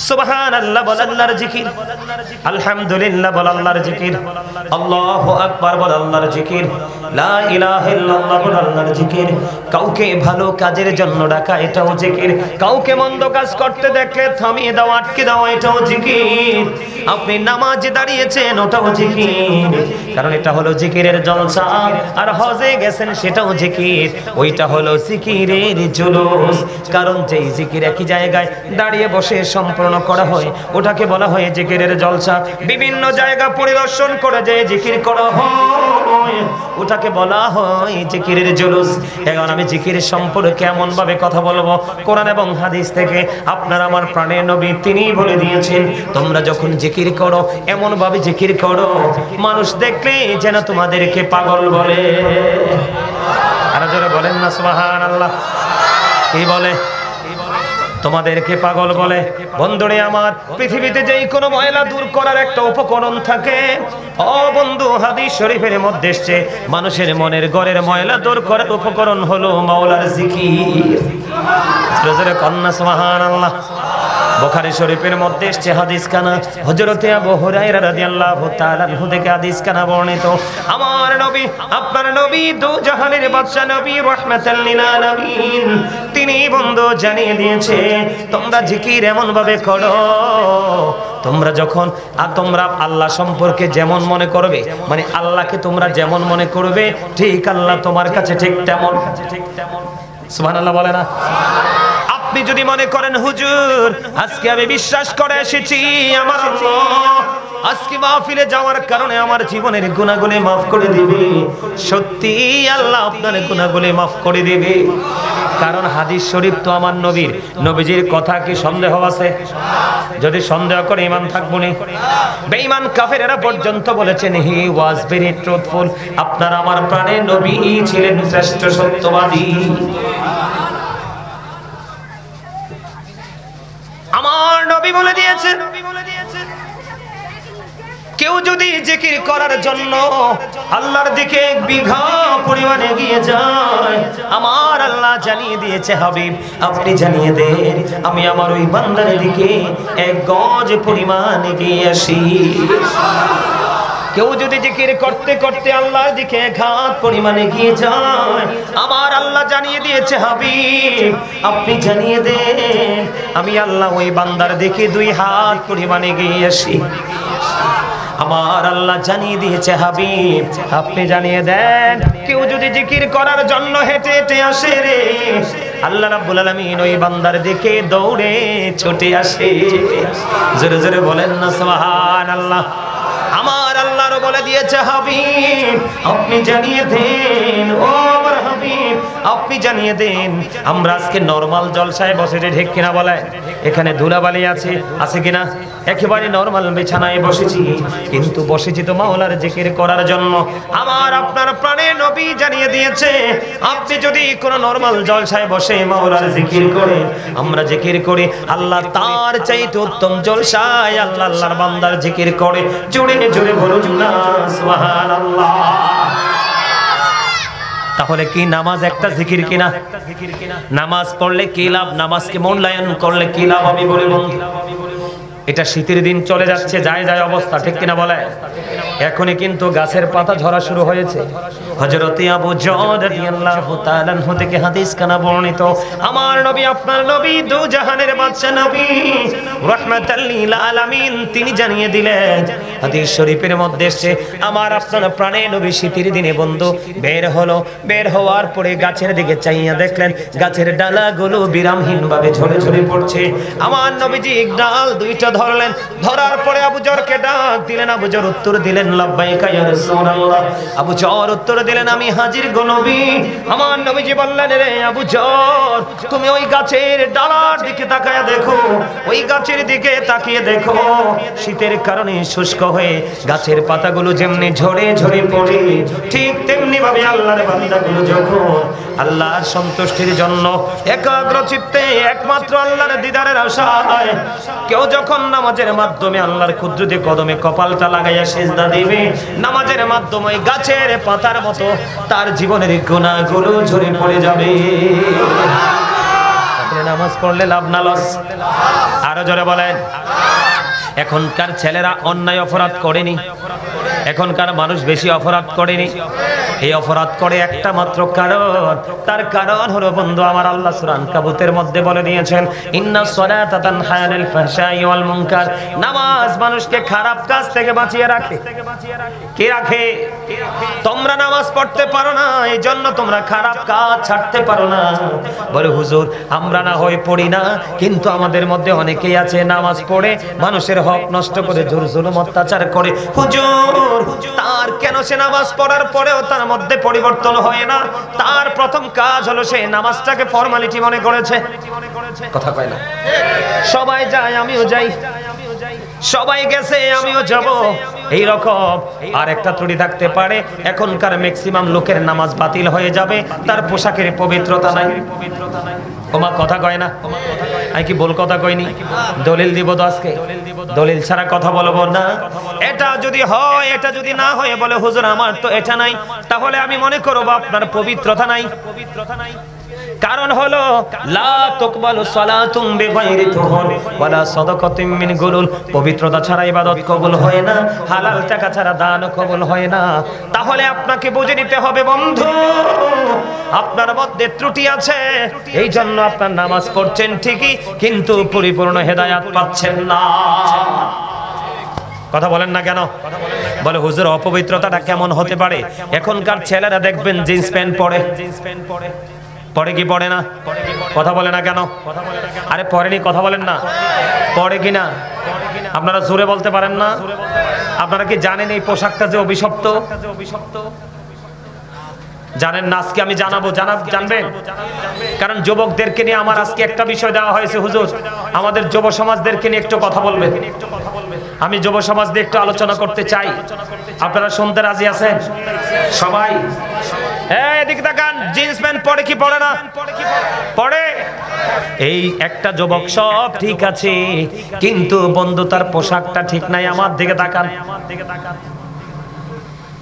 সুবহানাল্লাহ বল আল্লাহর জিকির, আলহামদুলিল্লাহ বল আল্লাহর জিকির, আল্লাহু আকবার বল আল্লাহর জিকির, লা ইলাহা ইল্লাল্লাহ বল আল্লাহর জিকির। কাউকে ভালো কাজের জন্য ডাকা এটাও জিকির, কাউকে মন্দ কাজ করতে দেখলে থামিয়ে দাও, আটকে দাও, এটাও জিকির। আপনি নামাজে দাঁড়িয়েছেন ওটাও জিকির, কারণ এটা হলো জিকিরের জলসা। আর হজে গেছেন সেটাও জিকির, ওইটা হলো জিকিরের জুলুস। কারণ যেই জিকির একই জায়গায় দাঁড়িয়ে বসে সম্পূর্ণ করা হয় ওটাকে বলা হয় জিকিরের জলসা। বিভিন্ন জায়গা পরিদর্শন করে যে জিকির করা হয় ওটাকে বলা হয় জিকিরের জুলুস। এখন আমি জিকির সম্পর্কে এমন ভাবে কথা বলবো, কোরআন এবং হাদিস থেকে আপনার আমার প্রাণের নবী তিনি বলে দিয়েছেন, তোমরা যখন জিকির করো এমন ভাবে জিকির করো মানুষ দেখলে যেন তোমাদেরকে পাগল বলে। আর যারা বলেন না সুবহানাল্লাহ, কি বলে? তোমাদেরকে পাগল বলে। বন্ধুরে আমার, পৃথিবীতে যেই কোনো ময়লা দূর করার একটা উপকরণ থাকে, ও বন্ধু হাদিস শরীফের মধ্যে এসেছে মানুষের মনের ঘরের ময়লা দূর করার উপকরণ হলো মাওলার জিকির। জোরে কন্না সুবহানাল্লাহ। বুখারী শরীফের মধ্যে এসেছে হাদিস খানা, হযরত আবু হুরায়রা রাদিয়াল্লাহু তাআলা আনহু থেকে হাদিস খানা বর্ণিত। আমার নবী, আপনার নবী, দু জাহানের বাদশা নবী রাহমাতাল লিল আলামিন, তিনি বন্ধু জানিয়ে দিয়েছে তোমরা জিকির এমন ভাবে করো, তোমরা যখন তোমরা আল্লাহ সম্পর্কে যেমন মনে করবে, মানে আল্লাহকে তোমরা যেমন মনে করবে ঠিক আল্লাহ তোমার কাছে ঠিক তেমন। সুবহানাল্লাহ বলে না? আপনি যদি মনে করেন হুজুর আজকে আমি বিশ্বাস করে এসেছি আমার আল্লাহ আজকে মাহফিলে যাওয়ার কারণে আমার জীবনের গুনাহগুলো মাফ করে দিবে, সত্যি আল্লাহ আপনার গুনাহগুলো মাফ করে দিবে। কারণ হাদিস শরীফ তো আমার নবীর, নবীজির কথা কি সন্দেহ আছে? যদি সন্দেহ করে ঈমান থাকবো না। বেঈমান কাফেরেরা পর্যন্ত বলেছেন হি ওয়াজ ভেরি ট্রুথফুল, আপনার আমার প্রাণের নবী ছিলেন শ্রেষ্ঠ সত্যবাদী। আমার নবী বলে দিয়েছেন কেউ যদি জিকির করার জন্য আল্লাহর দিকে এক বিঘা পরিমাণ এগিয়ে যায়, আমার আল্লাহ জানিয়ে দিয়েছে হাবিব আপনি জানিয়ে দেন আমি আমার ওই বান্দার দিকে এক গজ পরিমাণ এগিয়ে আসি। কেউ যদি জিকির করতে করতে আল্লাহর দিকে এক হাত পরিমাণে এগিয়ে যায়, আমার আল্লাহ জানিয়ে দিয়েছে হাবিব আপনি জানিয়ে দেন আমি আল্লাহ ওই বান্দার দিকে 2 হাত পরিমাণে এগিয়ে আসি। আমার আল্লাহ জানিয়ে দিয়েছে হাবিব আপনি জানিয়ে দেন কেউ যদি জিকির করার জন্য হেঁটে হেঁটে আসে রে, আল্লাহ রাব্বুল আলামিন ওই বান্দার দিকে দৌড়ে ছুটে আসে। জোরে জোরে বলেন না সুবহানাল্লাহ। আমার আল্লাহর বলে দিয়েছে হাবিব আপনি জানিয়ে দেন, ও আমার হাবিব আপনি জানিয়ে দেন আমরা আজকে নরমাল জলসায় বসেছি, ঠিক কিনা বলে? এখানে ধুলাবালি আছে, আছে কিনা? একেবারে নরমাল বিছানায় বসেছি, কিন্তু বসেছি তো মাওলার জিকির করার জন্য। আমার আপনার প্রাণের নবী জানিয়ে দিয়েছে আপনি যদি কোনো নরমাল জলসায় বসে মাওলার জিকির করে, আমরা জিকির করি, আল্লাহ তার চাইতে উত্তম জলসায় আল্লাহ আল্লাহর বান্দার জিকির করে। জোরে জোরে বলুন না সুবহানাল্লাহ। তাহলে কি নামাজ একটা জিকির কিনা? নামাজ পড়লে কি লাভ? নামাজকে মূল্যায়ন করলে কি লাভ? আমি বলি বন্ধু, এটা শীতের দিন চলে যাচ্ছে, যায় যায় অবস্থা, ঠিক কিনা বলে? এখনই কিন্তু গাছের পাতা ঝরা শুরু হয়েছে। হযরত আবু যর রাদিয়াল্লাহু তাআলা আনহু থেকে হাদিস কানা বর্ণিত, আমার নবী আপনার নবী দু জাহানের বাদশা নবী রাহমাতাল লিল আলামিন তিনি জানিয়ে দিলেন হাদিস শরীফের মধ্যে এসেছে আমার আপনার প্রাণের নবী শীতের দিনে বন্ধু বের হলো, বের হওয়ার পরে গাছের দিকে চাইয়া দেখলেন গাছের ডালাগুলো বিরামহীন ভাবে ঝরে ঝরে পড়ছে। আমার নবীজি এক ডাল 2টা ধরলেন, ধরার পরে আবু যরকে ডাক দিলেন, আবু যর উত্তর দিলেন লাব্বাইকা ইয়া রাসূলুল্লাহ। আবু যর উত্তর দিলেন আমি হাজির গো নবী। আমার নবীজি বললেন রে আবু যর তুমি ওই গাছের ডালার দিকে তাকায়া দেখো, ওই গাছের দিকে তাকিয়ে দেখো, শীতের কারণে শুষ্ক হয়ে গাছের পাতাগুলো যেমনি ঝরে ঝরে পড়ে, ঠিক তেমনি ভাবে আল্লাহর বান্দাগুলো যখন আল্লাহর সন্তুষ্টির জন্য একাগ্র চিত্তে একমাত্র আল্লাহর দিদারের আশায় কেউ যখন নামাজের মাধ্যমে আল্লাহর কুদরতি কদমে কপালটা লাগাইয়া সিজদা দিবে, নামাজের মাধ্যমে গাছের পাতার মতো তার জীবনের গুনাহগুলো ঝরে পড়ে যাবে। নামাজ পড়লে লাভ না লস? আরো জোরে বলেন। এখনকার ছেলেরা অন্যায় অপরাধ করেনি, এখনকার মানুষ বেশি অপরাধ করেনি। এই অপরাধ করে একটা মাত্র কারণ, তার কারণ হলো বন্ধু আমার আল্লাহ সূরা আনকাবুতের মধ্যে বলে দিয়েছেন, ইন্নাস সালাতা তানহা আনিল ফাহশাই ওয়াল মুনকার। নামাজ মানুষকে খারাপ কাজ থেকে বাঁচিয়ে রাখে। কে রাখে? তোমরা নামাজ পড়তে পারো না, এই জন্য তোমরা খারাপ কাজ ছাড়তে পারো না। বলে হুজুর আমরা না হয় পড়ি না, কিন্তু আমাদের মধ্যে অনেকেই আছে নামাজ পড়ে মানুষের হক নষ্ট করে, জোর জুলুম অত্যাচার করে। হুজুর তার কেন সে নামাজ পড়ার পরেও তার মধ্যে পরিবর্তন হয় না? তার প্রথম কাজ হলো সে নামাজটাকে ফর্মালিটি মনে করেছে। কথা কয় না? সবাই যায় আমিও যাই, সবাই গেছে আমিও যাব, এই রকম আর একটা ত্রুটি থাকতে পারে। এখনকার ম্যাক্সিমাম লোকের নামাজ বাতিল হয়ে যাবে, তার পোশাকের পবিত্রতা নাই। ওমা কথা কয় না? আমি কি বল কথা কইনি? দলিল দিব তো আজকে, দলিল ছাড়া কথা বলবো না। এটা যদি হয়, এটা যদি না হয়, বলে হুজুর আমার তো এটা নাই, তাহলে আমি মনে করব আপনার পবিত্রতা নাই। কারণ হলো লা তুকবালু সালাতুম বিগাইরি তুহুর ওয়ালা সাদাকাতুম মিন গুলুল। পবিত্রতা ছাড়া ইবাদত কবুল হয় না, হালাল টাকা ছাড়া দান কবুল হয় না। তাহলে আপনাকে বুঝে নিতে হবে বন্ধু আপনার মধ্যে ত্রুটি আছে, এই জন্য আপনার নামাজ পড়ছেন ঠিকই, কিন্তু পরিপূর্ণ হেদায়েত পাচ্ছেন না। কথা বলেন না কেন? বলে হুজুর অপবিত্রতাটা কেমন হতে পারে? এখনকার ছেলেরা দেখবেন জিন্স প্যান্ট পরে, পড়ে কি পড়ে না? কথা বলে না কেন? আরে পড়েনি, কথা বলেন না। পড়ে কি না? আপনারা জোরে বলতে পারেন না? আপনারা কি জানেন এই পোশাকটা যে অভিশপ্ত? জানেন না? আজকে আমি জানাবো, জানবেন। কারণ যুবকদেরকে নিয়ে আমার আজকে একটা বিষয় দেওয়া হয়েছে, হুজুর আমাদের যুব সমাজদেরকে নিয়ে একটু কথা বলবেন। আমি যুব সমাজ নিয়ে একটু আলোচনা করতে চাই। আপনারা শুনতে রাজি আছেন সবাই? এদিকে তাকান, জিন্স প্যান্ট পরে কি পরে না? পরে। এই একটা যুবক সব ঠিক আছে, কিন্তু বন্ধু তার পোশাকটা ঠিক নাই। আমার দিকে তাকান।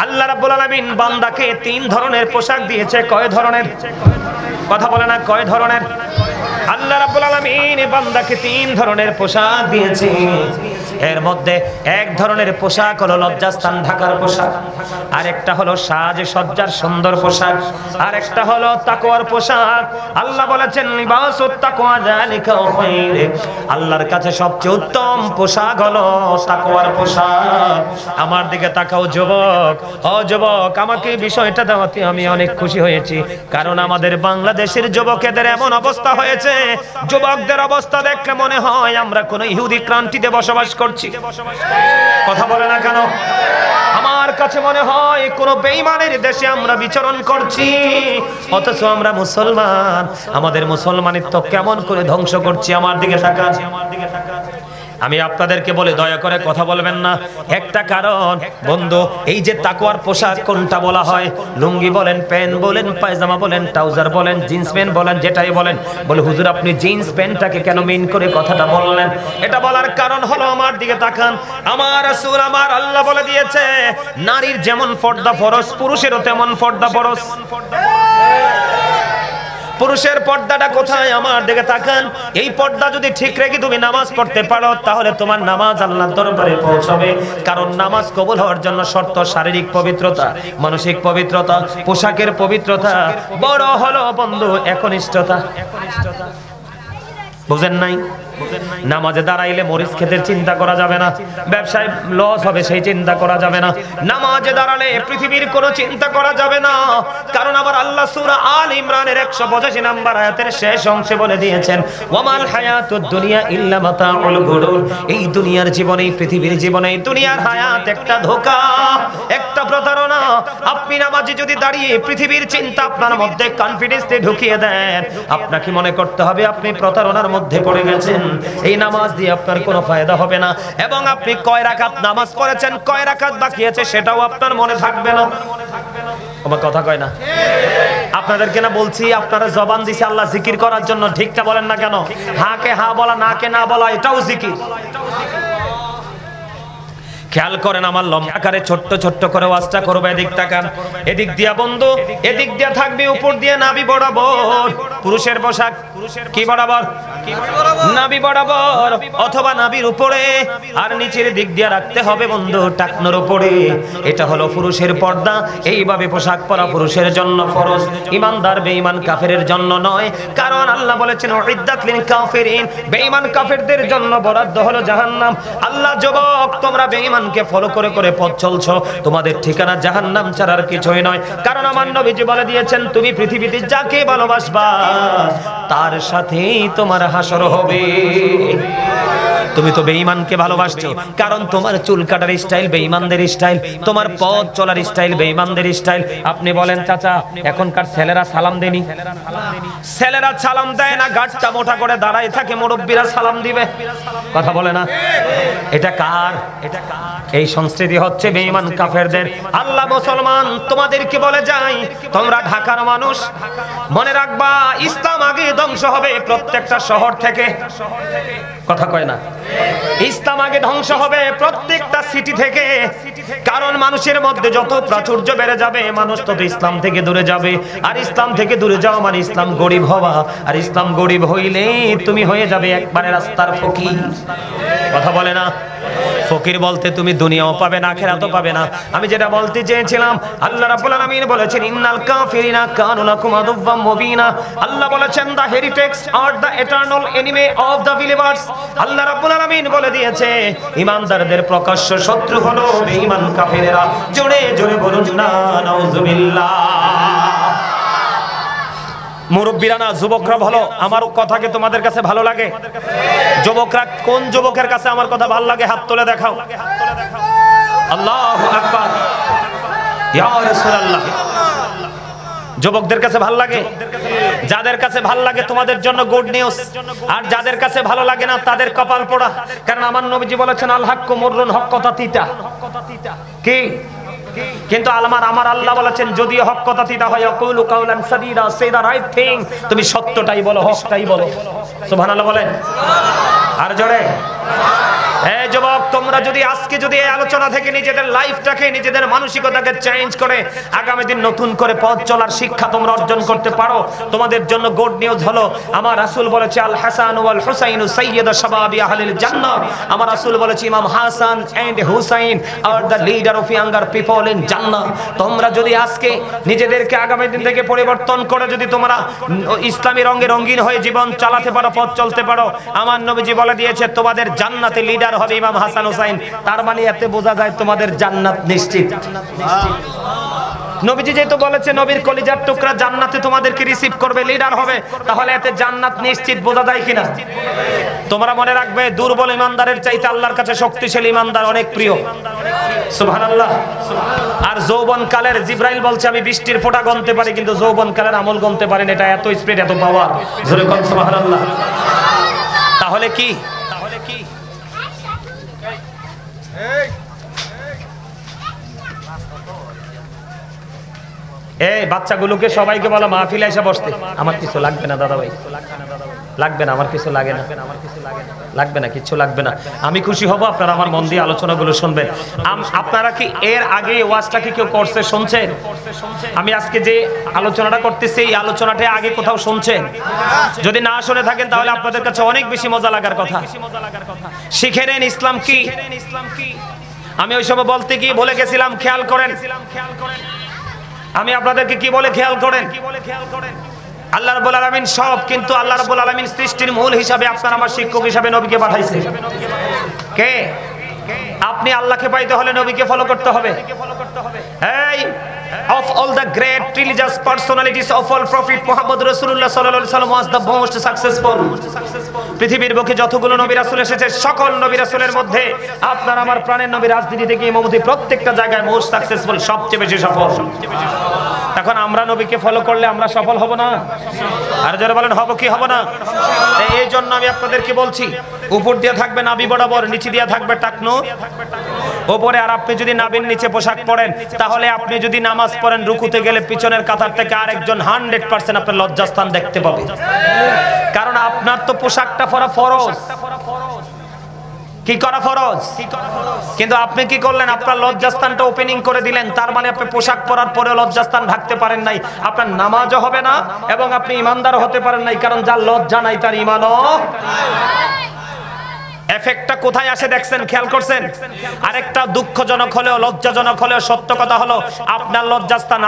আল্লাহ রাব্বুল আলামিন বান্দাকে 3 ধরনের পোশাক দিয়েছে। কয় ধরনের? কথা বলে না, কয় ধরনের? আল্লাহ রাব্বুল আলামিন বান্দাকে 3 ধরনের পোশাক দিয়েছে। এর মধ্যে এক ধরনের পোশাক হলো লজ্জাস্থান ঢাকার পোশাক, আর একটা হলো সাজ সজ্জার সুন্দর পোশাক, আর একটা হলো তাকওয়ার পোশাক। আল্লাহ বলেছেন লিবাসুত তাকওয়া যালিকা খায়র। আল্লাহর কাছে সবচেয়ে উত্তম পোশাক হলো তাকওয়ার পোশাক। আমার দিকে তাকাও যুবক, ও যুবক, আমাকে বিষয়টা দেওয়াতে আমি অনেক খুশি হয়েছি, কারণ আমাদের বাংলাদেশের যুবকদের এমন অবস্থা হয়েছে, যুবকদের অবস্থা দেখলে মনে হয় আমরা কোন ইহুদি ক্রান্তিতে বসবাস করছি। কথা বলে না কেন? আমার কাছে মনে হয় কোন বেঈমানের দেশে আমরা বিচরণ করছি, অথচ আমরা মুসলমান। আমাদের মুসলমানিত্ব কেমন করে ধ্বংস করছি। আমার দিকে তাকান। আমি আপনাদেরকে বলে দয়া করে কথা বলবেন না। একটা কারণ বন্ধু, এই যে তাকওয়ার পোশাক কোনটা বলা হয়, লুঙ্গি বলেন, প্যান্ট বলেন, পায়জামা বলেন, ট্রাউজার বলেন, জিন্স প্যান্ট বলেন, যেটাই বলেন, বলে হুজুর আপনি জিন্স প্যান্টটাকে কেন মেইন করে কথাটা বললেন? এটা বলার কারণ হলো আমার দিকে তাকান। আমার রাসূল, আমার আল্লাহ বলে দিয়েছে নারীর যেমন পর্দা ফরজ, পুরুষেরও তেমন পর্দা ফরজ। পুরুষের পর্দাটা কোথায়? আমার দিকে তাকান। এই পর্দা যদি ঠিক রেখে তুমি নামাজ পড়তে পারো, তাহলে তোমার নামাজ আল্লাহর দরবারে পৌঁছাবে। কারণ নামাজ কবুল হওয়ার জন্য শর্ত শারীরিক পবিত্রতা, মানসিক পবিত্রতা, পোশাকের পবিত্রতা, বড় হলো বন্ধু একনিষ্ঠতা। বুঝেন নাই? নামাজে দাঁড়াইলে মরিচ খেতে চিন্তা করা যাবে না, ব্যবসায় লস হবে সেই চিন্তা করা যাবে না, নামাজে দাঁড়ালে পৃথিবীর কোনো চিন্তা করা যাবে না। কারণ আমার আল্লাহ সূরা আল ইমরানের 185 নম্বর আয়াতের শেষ অংশে বলে দিয়েছেন ওয়ামাল হায়াতুদ দুনিয়া ইল্লা মাতাউল গুরুর। এই দুনিয়ার জীবনে, এই পৃথিবীর জীবনে, এই দুনিয়ার হায়াত একটা ধোঁকা, একটা প্রতারণা। আপনি নামাজে যদি দাঁড়িয়ে পৃথিবীর চিন্তা আপনার মধ্যে কনফিডেন্সে ঢুকিয়ে দেন, আপনাকে মনে করতে হবে আপনি প্রতারণার মধ্যে পড়ে গেছেন। এই নামাজ দিয়ে আপনার কোনো ফায়দা হবে না, এবং আপনি কয় রাকাত নামাজ পড়েছেন, কয় রাকাত বাকি আছে সেটাও আপনার মনে থাকবে না। আমার কথা কয় না? আপনাদেরকে না বলছি, আপনারা জবান দিছে আল্লাহ জিকির করার জন্য, ঠিকটা বলেন না কেন? হাকে হা বলা, না কে না বলা, এটাও জিকির। খেয়াল করেন, আমার লম্বা আকারে ছোট্ট ছোট্ট করে ওয়াজটা করবে। এদিক তাকান, এদিক দিয়া বন্ধু, এদিক দিয়া থাকবে উপর দিয়ে নাভি বরাবর পুরুষের পোশাক, কি বরাবর? নাভি বরাবর, অথবা নাভির উপরে, আর নিচের দিক দিয়ে রাখতে হবে বন্ধু টাকনোর উপরে। এটা হলো পুরুষের পর্দা। এইভাবে পোশাক পরা পুরুষের জন্য ফরজ, ইমানদার বেঈমান কাফেরের জন্য নয়। কারণ আল্লাহ বলেছেন উইদ্দাত লিল কাফিরিন, বেঈমান কাফেরদের জন্য বরাদ্দ হলো জাহান্নাম। আল্লাহ যুবক, তোমরা বেঈমানকে ফলো করে করে পথ চলছো, তোমাদের ঠিকানা জাহান্নাম ছাড়ার কিছুই নয়। কারণ আমার নবীজি বলে দিয়েছেন, তুমি পৃথিবীতে যাকে ভালোবাসবা তার সাথেই তোমার হাসর হবে। তুমি তো বেঈমানকে ভালোবাসছো, কারণ তোমার চুল কাটার স্টাইল বেঈমানদের স্টাইল, তোমার পথ চলার স্টাইল বেঈমানদের স্টাইল। আপনি বলেন চাচা, এখনকার ছেলেরা সালাম দেনি? ছেলেরা সালাম দেয় না, গাঁটটা মোটা করে দাঁড়ায় থাকে, মুরব্বীরা সালাম দিবে, কথা বলে না। এটা কার? এটা কার? এই সংস্কৃতি হচ্ছে বেঈমান কাফেরদের। আল্লাহ মুসলমান তোমাদেরকে বলে যাই, তোমরা ঢাকার মানুষ, মনে রাখবা ইসলাম আগে ধ্বংস হবে প্রত্যেকটা শহর থেকে, কথা কয় না? ইসলাম আগে ধ্বংস হবে প্রত্যেকটা সিটি থেকে। কারণ মানুষের মধ্যে যত প্রাচুর্য বেড়ে যাবে, মানুষ তত ইসলাম থেকে দূরে যাবে। আর ইসলাম থেকে দূরে যাওয়া মানে ইসলাম গরিব হওয়া, আর ইসলাম গরিব হইলে তুমি হয়ে যাবে একবারে রাস্তার ফকির, কথা বলে না? ফকির বলতে তুমি দুনিয়াও পাবে না, আখিরাতও পাবে না। আমি যেটা বলতে চেয়েছিলাম, আল্লাহ রাব্বুল আলামিন বলেছেন ইন্নাল কাফিরিনা কানু লাকুম আদুওয়াম মুবিনা। আল্লাহ বলেছেন the heretics are the eternal enemy of the believers. Allah রাব্বুল আলামিন বলে দিয়েছে ঈমানদারদের প্রকাশ্য শত্রু হলো বেঈমান কাফেরেরা। জোরে জোরে বলুন না নাউজুবিল্লাহ। মুরব্বীরা না, যুবকরা ভালো, আমার কথা কি তোমাদের কাছে ভালো লাগে? যুবকরা, কোন যুবকের কাছে আমার কথা ভালো লাগে? হাত তুলে দেখাও। আল্লাহু আকবার, ইয়া রাসূলুল্লাহ। যুবকদের কাছে ভালো লাগে? যাদের কাছে ভালো লাগে তোমাদের জন্য গুড নিউজ, আর যাদের কাছে ভালো লাগে না তাদের কপাল পোড়া। কারণ আমার নবীজি বলেছেন আল হাক্কু মুররুন, হক কথা তিতা। কি? কিন্তু আমার আল্লাহ বলেছেন যদিও হক কথা তিতা হয়, ইয়াকুলু কাওলান সাদীদা, সে দা রাইট থিং, তুমি সত্যটাই বলো, হকটাই বলো। সুবহানাল্লাহ বলেন আর জোরে। এই যুবক, তোমরা যদি আজকে যদি এই আলোচনা থেকে নিজেদের লাইফটাকে, নিজেদের মানসিকতাকে চেঞ্জ করে আগামী দিন নতুন করে পথ চলার শিক্ষা তোমরা অর্জন করতে পারো, তোমাদের জন্য গুড নিউজ হলো আমার রাসূল বলেছে আল হাসান ওয়াল হুসাইন সাইয়্যিদু শাবাবি আহলিল জান্নাহ। আমার রাসূল বলেছে Imam Hasan and Husain are the leader of younger people in Jannah. তোমরা যদি আজকে নিজেদেরকে আগামী দিন থেকে পরিবর্তন করে যদি তোমরা ইসলামী রঙে রঙিন হয়ে জীবন চালাতে পারো, পথ চলতে পারো, আমার নবীজি বলে দিয়েছে তোমাদের জান্নাতে লিডার হবে ইমাম হাসান হুসাইন। তার মানে এতে বোঝা যায় তোমাদের জান্নাত নিশ্চিত। নবীজি যেহেতু বলেছে নবীর কলিজার টুকরা জান্নাতে তোমাদেরকে রিসিভ করবে, লিডার হবে, তাহলে এতে জান্নাত নিশ্চিত বোঝা যায় কিনা? তোমরা মনে রাখবে, দুর্বল ইমানদারের চাইতে আল্লাহর কাছে শক্তিশালী ইমানদার অনেক প্রিয়। সুবহানাল্লাহ। আর যৌবন কালের জিবরাইল বলছে আমি বৃষ্টির ফোঁটা গণতে পারি, কিন্তু যৌবন কালের আমল গণতে পারি না। এটা এত স্পিড, এত পাওয়ার। জোরে কোন সুবহানাল্লাহ। তাহলে কি? এই বাচ্চাগুলোকে সবাইকে বলা মাহফিলে এসে বসতে। আমার কিছু লাগবে না দাদা ভাই, লাগবে না, আমার কিছু লাগে না, লাগবে না, কিছু লাগবে না। আমি খুশি হব আপনারা আমার মন দিয়ে আলোচনাগুলো শুনবেন। আপনারা কি এর আগে ওয়াজটা কি কেউ করছে, শুনছেন? আমি আজকে যে আলোচনাটা করতেছি এই আলোচনাটা আগে কোথাও শুনছেন? যদি না শুনে থাকেন তাহলে আপনাদের কাছে অনেক বেশি মজা লাগার কথা। শিখে নেন ইসলাম কি। আমি ওই সময় বলতে গিয়ে বলে গেছিলাম, খেয়াল করেন। আমি আপনাদেরকে কি বলে খেয়াল করেন? আল্লাহ রাব্বুল আলামিন সব, কিন্তু আল্লাহ রাব্বুল আলামিন সৃষ্টির মূল হিসাবে আপনার আমার শিক্ষক হিসাবে নবীকে পাঠাইছে। কে? আপনি আল্লাহকে পাইতে হলে নবীকে ফলো করতে হবে। এই of all the great religious personalities of all prophet Muhammad Rasulullah sallallahu alaihi wasallam was the most successful. পৃথিবীর বুকে যতগুলো নবী রাসূল এসেছে সকল নবী রাসূলের মধ্যে আপনার আমার প্রাণের নবী রাজনীতি থেকে ইমামতি প্রত্যেকটা জায়গায় মোস্ট সাকসেসফুল, সবচেয়ে বেশি সফল। এখন আমরা নবীকে ফলো করলে আমরা সফল হব না? আর যারা বলেন হব কি হব না? এই জন্য আমি আপনাদেরকে বলছি, উপর দিয়ে থাকবে নাভি বরাবর, নিচে দিয়ে থাকবে টাকনো উপরে। আর আপনি যদি নাভির নিচে পোশাক পরেন, তাহলে আপনি যদি নামাজ পড়েন রুকুতে গেলে পিছনের কাতার থেকে আরেকজন 100% আপনার লজ্জাস্থান দেখতে পাবে। কারণ আপনার তো পোশাকটা পরা ফরজ। কি করা ফরজ, কিন্তু আপনি কি করলেন? আপনার লজ্জাস্থানটা ওপেনিং করে দিলেন। তার মানে আপনি পোশাক পরার পরে লজ্জাস্থান ঢাকতে পারেন নাই, আপনার নামাজও হবে না এবং আপনি ইমানদার হতে পারেন নাই, কারণ যার লজ্জা নাই তার ইমানও। এফেক্টটা কোথায় আসে দেখছেন, খেয়াল করছেন? আরেকটা দুঃখজনক হলেও লজ্জাজনক হলেও সত্য কথা হলো, আপনার লজ্জাস্থান,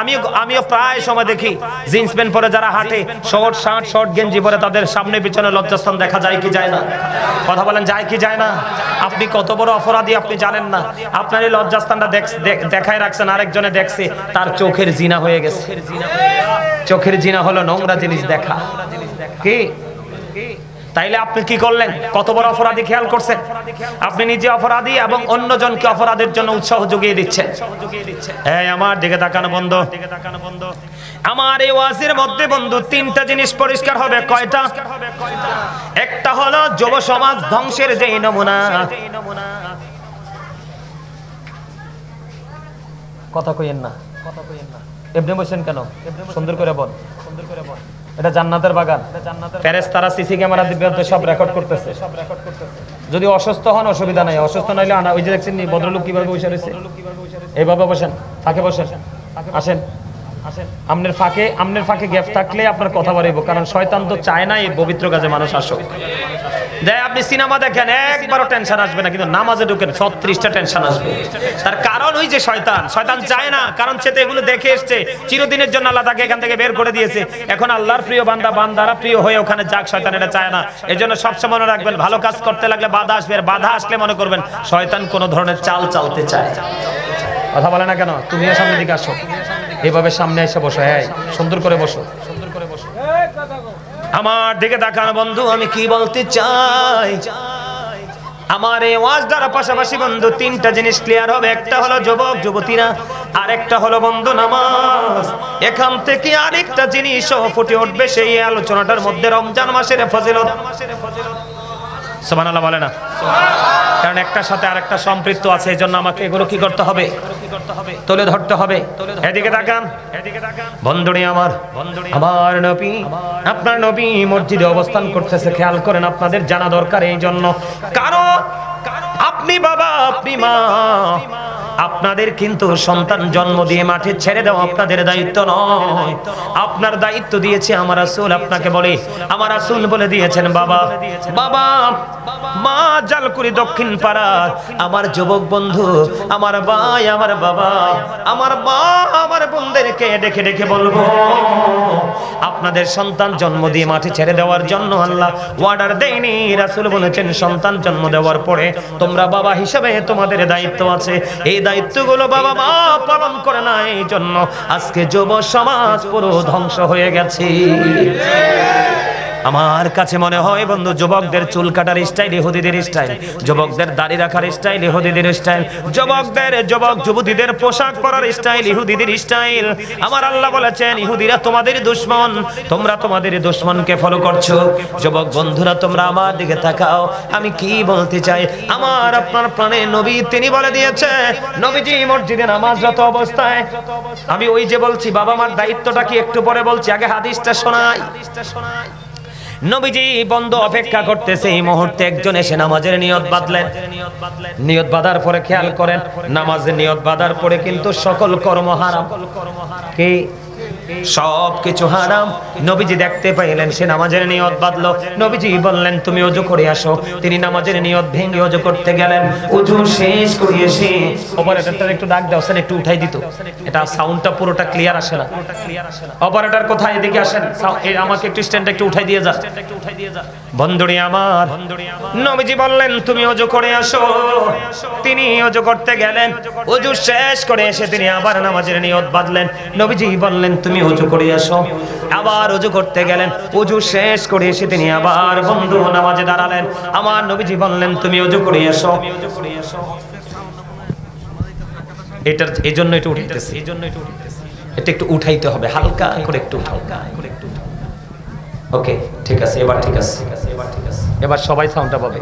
আমিও প্রায় সময় দেখি জিন্স প্যান্ট পরে যারা হাঁটে, শর্ট শার্ট শর্ট গেঞ্জি পরে, তাদের সামনে পিছনে লজ্জাস্থান দেখা যায় কি যায় না? কথা বলেন, যায় কি যায় না? আপনি কত বড় অপরাধী আপনি জানেন না। আপনার এই লজ্জাস্থানটা দেখায় রাখছেন, আরেকজনে দেখছে, তার চোখের জিনা হয়ে গেছে। চোখের জিনা হলো নোংরা জিনিস দেখা। কি তাইলে আপনি কি করলেন? কত বড় অপরাধী, খেয়াল করছেন? আপনি নিজে অপরাধী এবং অন্যজনকে অপরাধের জন্য উৎসাহ জুগিয়ে দিচ্ছেন। এই আমার দিকে তাকানো বন্ধ। আমার এই ওয়াজের মধ্যে বন্ধু তিনটা জিনিস পরিষ্কার হবে। কয়টা? একটা হলো যুব সমাজ ধ্বংসের যে নমুনা। কথা কইেন না, এমনি বসেন কেন? সুন্দর করে বল, সুন্দর করে বল। এটা জান্নাতের বাগান। ফেরেশতারা সিসি ক্যামেরা দিয়ে সব রেকর্ড করতেছে। যদি অসুস্থ হন অসুবিধা নাই, অসুস্থ নাইলে আনা। ওই যে দেখছেন ভদ্রলোক কিভাবে বসে রয়েছে, এইভাবে বসেন, ফাঁকে বসেন, আসেন আসেন। আমনের ফাঁকে গ্যাপ থাকলে আপনার কথা বাড়াইব, কারণ শয়তান তো চায় না এই পবিত্র কাজে মানুষ আসুক। দেখ আপনি সিনেমা দেখেন একবারও টেনশন আসবে না, কিন্তু নামাজে ঢুকেন 36টা টেনশন আসবে। তার কারণ ওই যে শয়তান চায় না, কারণ সে তো এগুলো দেখে এসছে চিরদিনের জন্য। আল্লাহ তাকে এখান থেকে বের করে দিয়েছে। এখন আল্লাহর প্রিয় বান্দারা প্রিয় হয়ে ওখানে যাক, শয়তান এটা চায় না। এই জন্য সবসময় মনে রাখবেন, ভালো কাজ করতে লাগলে বাধা আসবে, আর বাধা আসলে মনে করবেন শয়তান কোন ধরনের চাল চালতে চায়। কথা বলে না কেন? তুমিও সামনের দিকে আসো, এইভাবে সামনে এসে বসো, হ্যাঁ সুন্দর করে বসো, সুন্দর করে বসো। আমার দিকে তাকান বন্ধু, আমি কি বলতে চাই? আমার এই ওয়াজ দ্বারা পাশাপাশি বন্ধু তিনটা জিনিস ক্লিয়ার হবে। একটা হলো যুবক যুবতীরা, আরেকটা হলো বন্ধু নামাজ। এখান থেকে আরেকটা জিনিসও ফুটে উঠবে সেই আলোচনাটার মধ্যে, রমজান মাসের ফজিলত। সুবহানাল্লাহ বলে না? কারণ একটার সাথে আরেকটা সম্পৃক্ত আছে, এই জন্য আমাকে এগুলো কি করতে হবে? তুলে ধরতে হবে। এদিকে তাকান বন্ধুরে আমার, আমার নবী, আপনার নবী মসজিদে অবস্থান করতেছে। খেয়াল করেন, আপনাদের জানা দরকার। এই জন্য কারণ আপনি বাবা, আপনি মা, আপনাদের কিন্তু সন্তান জন্ম দিয়ে মাঠে ছেড়ে দেওয়া আপনাদের দায়িত্ব নয়। আপনার দায়িত্ব দিয়েছে আমার রাসূল। আপনাকে বলে, আমার রাসূল বলে দিয়েছেন, বাবা মা জালকুড়ি দক্ষিণ পাড়া আমার যুবক বন্ধু, আমার ভাই, আমার বাবা, আমার মা, আমার বোনদেরকে ডেকে ডেকে বলবো, আপনাদের সন্তান জন্ম দিয়ে মাঠে ছেড়ে দেওয়ার জন্য আল্লাহ অর্ডার দেয়নি। রাসূল বলেছেন, সন্তান জন্ম দেওয়ার পরে তোমরা বাবা হিসেবে তোমাদের দায়িত্ব আছে। এই দায়িত্বগুলো বাবা মা পালন করে না, এই জন্য আজকে যুব সমাজ পুরো ধ্বংস হয়ে গেছে। আমার কাছে মনে হয় বন্ধু, যুবকদের চুল কাটার স্টাইল ইহুদিদের স্টাইল, যুবকদের দাড়ি রাখার স্টাইল ইহুদিদের স্টাইল, যুবক যুবতীদের পোশাক পরার স্টাইল ইহুদিদের স্টাইল। আমার আল্লাহ বলেছেন, ইহুদিরা তোমাদের দুশমন, তোমরা তোমাদের দুশমনকে ফলো করছো। যুবক বন্ধুরা তোমরা আমার দিকে তাকাও, আমি কি বলতে চাই। আমার আপনার প্রাণে নবী তিনি বলে দিয়েছে, নবীজি মসজিদে নামাজরত অবস্থায়, আমি ওই যে বলছি বাবা মার দায়িত্বটা কি একটু পরে বলছি, আগে হাদিসটা শোনাই। নবীজি বন্ধ অপেক্ষা করতেছে, এই মুহূর্তে একজন এসে নামাজের নিয়ত বাঁধলেন। নিয়ত বাঁধার পরে খেয়াল করেন, নামাজের নিয়ত বাঁধার পরে কিন্তু সকল কর্ম হারাম। কি? সবকিছু হারাম। নবীজি দেখতে পাইলেন সে নামাজের নিয়ত বাঁধলো। নবীজি বললেন, তুমি ওযু করে আসো। তিনি নামাজের নিয়ত ভেঙে ওযু করতে গেলেন। ওযু শেষ করে এসে অপারেটরটা একটু ডাক দাও, স্যার একটু উঠাই দিত, এটা সাউন্ডটা পুরোটা ক্লিয়ার আসে না। অপারেটর কোথায়? এদিকে আসেন, আমাকে একটু স্ট্যান্ড একটু উঠাই দিয়ে যা। বন্ধুরি আমার, নবীজি বললেন, তুমি ওযু করে আসো। তিনি ওযু করতে গেলেন, ওযু শেষ করে এসে তিনি আবার নামাজের নিয়ত বাঁধলেন। নবীজি বললেন, তুমি ওযু করে আসো। আবার ওযু করতে গেলেন, ওযু শেষ করে এসে তিনি আবার বন্ধু নামাজে দাঁড়ালেন। আমার নবীজি বললেন, তুমি ওযু করে আসো। এটার এই জন্য এটা উঠাইতেছে, এটা একটু উঠাইতে হবে, হালকা করে একটু উঠাও। ওকে, ঠিক আছে, এবার ঠিক আছে, এবার সবাই সাউন্ডটা পাবে।